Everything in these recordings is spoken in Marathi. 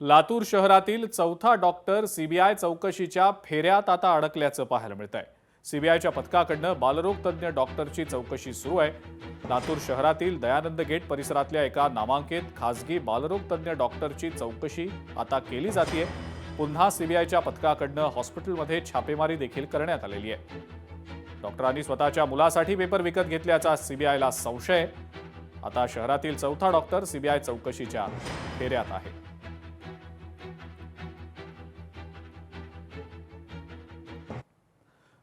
लातूर शहरातील चौथा डॉक्टर सीबीआय चौकशीच्या फेऱ्यात आता अडकल्याचं पाहायला मिळतंय। सीबीआयच्या पथकाकडनं बालरोग तज्ज्ञ डॉक्टरची चौकशी सुरू आहे। लातूर शहरातील दयानंद गेट परिसरातल्या एका नामांकित खासगी बालरोग तज्ज्ञ डॉक्टरची चौकशी आता केली जातेय। पुन्हा सीबीआयच्या पथकाकडनं हॉस्पिटलमध्ये छापेमारी देखील करण्यात आलेली आहे। डॉक्टरांनी स्वतःच्या मुलासाठी पेपर विकत घेतल्याचा सीबीआयला संशय आहे। आता शहरातील चौथा डॉक्टर सीबीआय चौकशीच्या फेऱ्यात आहे।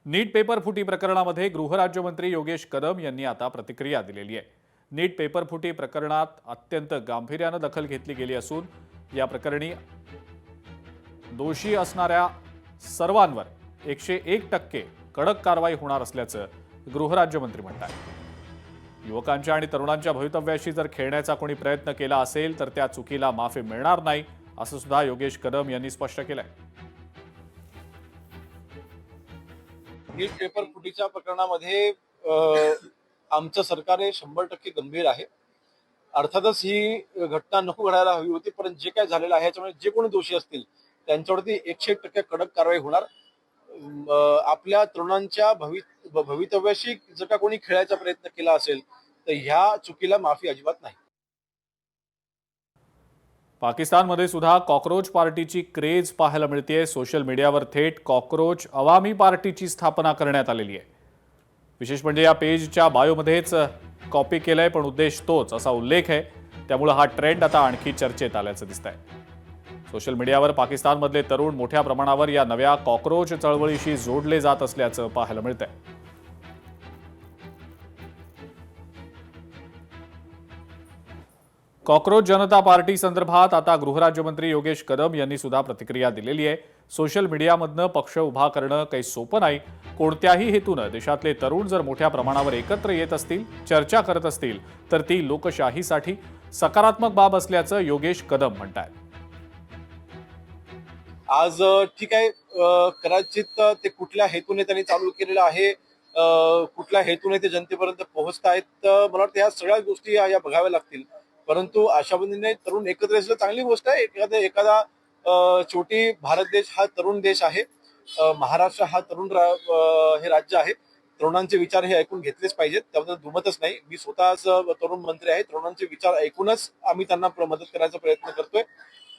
नीट पेपर फुटी प्रकरणामध्ये गृहराज्यमंत्री योगेश कदम यांनी आता प्रतिक्रिया दिलेली आहे। नीट पेपर फुटी प्रकरणात अत्यंत गांभीर्याने दखल घेतली गेली असून या प्रकरणी दोषी असणाऱ्या सर्वांवर 101% कडक कारवाई होणार असल्याचं गृहराज्यमंत्री म्हणतात। युवकांच्या आणि तरुणांच्या भवितव्याशी जर खेळण्याचा कोणी प्रयत्न केला असेल तर त्या चुकीला माफी मिळणार नाही असं सुद्धा योगेश कदम यांनी स्पष्ट केलंय। नीट पेपर फुटीच्या प्रकरणामध्ये आमचं सरकार हे 100% गंभीर आहे। अर्थातच ही घटना नको घडायला हवी होती, पण जे काय झालेलं आहे याच्यामुळे जे कोणी दोषी असतील त्यांच्यावरती 101% कडक कारवाई होणार। आपल्या तरुणांच्या भवितव्याशी जर का कोणी खेळायचा प्रयत्न केला असेल तर ह्या चुकीला माफी अजिबात नाही। पाकिस्तानमध्ये सुद्धा कॉकरोच पार्टीची क्रेज पाहायला मिळतेय। सोशल मीडियावर थेट कॉकरोच अवामी पार्टीची स्थापना करण्यात आलेली आहे। विशेष म्हणजे या पेजच्या बायोमध्येच कॉपी केलंय, पण उद्देश तोच असा उल्लेख आहे। त्यामुळे हा ट्रेंड आता आणखी चर्चेत आल्याचं दिसतंय। सोशल मीडियावर पाकिस्तानमधले तरुण मोठ्या प्रमाणावर या नव्या कॉकरोच चळवळीशी जोडले जात असल्याचं पाहायला मिळतंय। कॉकरोच जनता पार्टी संदर्भात आता गृहराज्यमंत्री योगेश कदम यांनी सुद्धा प्रतिक्रिया दिलेली आहे। सोशल मीडियामधनं पक्ष उभा करणं काही सोपं नाही। कोणत्याही हेतूनं देशातले तरुण जर मोठ्या प्रमाणावर एकत्र येत असतील, चर्चा करत असतील तर ती लोकशाहीसाठी सकारात्मक बाब असल्याचं योगेश कदम म्हणतात। आज ठीक आहे, कदाचित ते कुठल्या हेतूने त्यांनी चालू केलेलं आहे, कुठल्या हेतूने ते जनतेपर्यंत पोहोचतायत, मला वाटतं ह्या सगळ्या गोष्टी या बघाव्या लागतील। परंतु अशा पद्धतीने तरुण एकत्र असणं चांगली गोष्ट आहे। एखादा छोटी भारत देश हा तरुण देश आहे, महाराष्ट्र हा तरुण हे राज्य आहे। तरुणांचे विचार हे ऐकून घेतलेच पाहिजेत, त्याबद्दल दुमतच नाही। मी स्वतःच तरुण मंत्री आहे, तरुणांचे विचार ऐकूनच आम्ही त्यांना मदत करायचा प्रयत्न करतोय।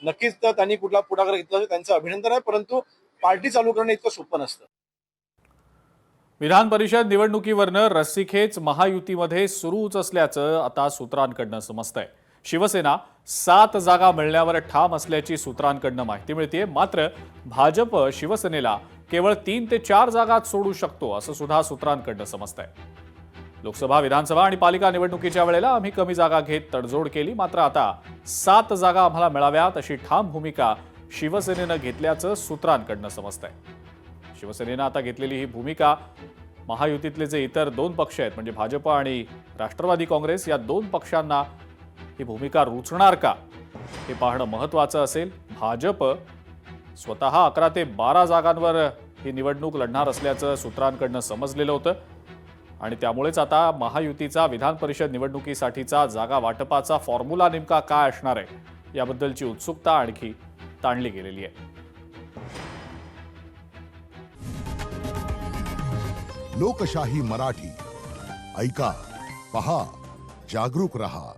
नक्कीच तर त्यांनी कुठला पुढाकार घेतला त्यांचं अभिनंदन आहे, परंतु पार्टी चालू करणं इतकं सोपं नसतं। विधान परिषद निवडणुकीवरनं रस्सीखेच महायुतीमध्ये सुरूच असल्याचं आता सूत्रांकडनं समजतंय। शिवसेना 7 जागा मिळण्यावर ठाम असल्याची सूत्रांकडनं माहिती मिळतेय। मात्र भाजप शिवसेनेला केवळ 3 ते 4 जागाच सोडू शकतो असं सुद्धा सूत्रांकडनं समजतंय। लोकसभा, विधानसभा आणि पालिका निवडणुकीच्या वेळेला आम्ही कमी जागा घेत तडजोड केली, मात्र आता 7 जागा आम्हाला मिळाव्यात अशी ठाम भूमिका शिवसेनेनं घेतल्याचं सूत्रांकडनं समजतंय। शिवसेनेनं आता घेतलेली ही भूमिका महायुतीतले जे इतर 2 पक्ष आहेत म्हणजे भाजप आणि राष्ट्रवादी काँग्रेस या 2 पक्षांना ही भूमिका रुचणार का हे पाहणं महत्त्वाचं असेल। भाजप स्वतः 11 ते 12 जागांवर ही निवडणूक लढणार असल्याचं सूत्रांकडनं समजलेलं होतं आणि त्यामुळेच आता महायुतीचा विधान परिषद निवडणुकीसाठीचा जागा वाटपाचा फॉर्म्युला नेमका काय असणार आहे याबद्दलची उत्सुकता आणखी ताणली गेलेली आहे। लोकशाही मराठी ऐका, पहा, जागरूक रहा।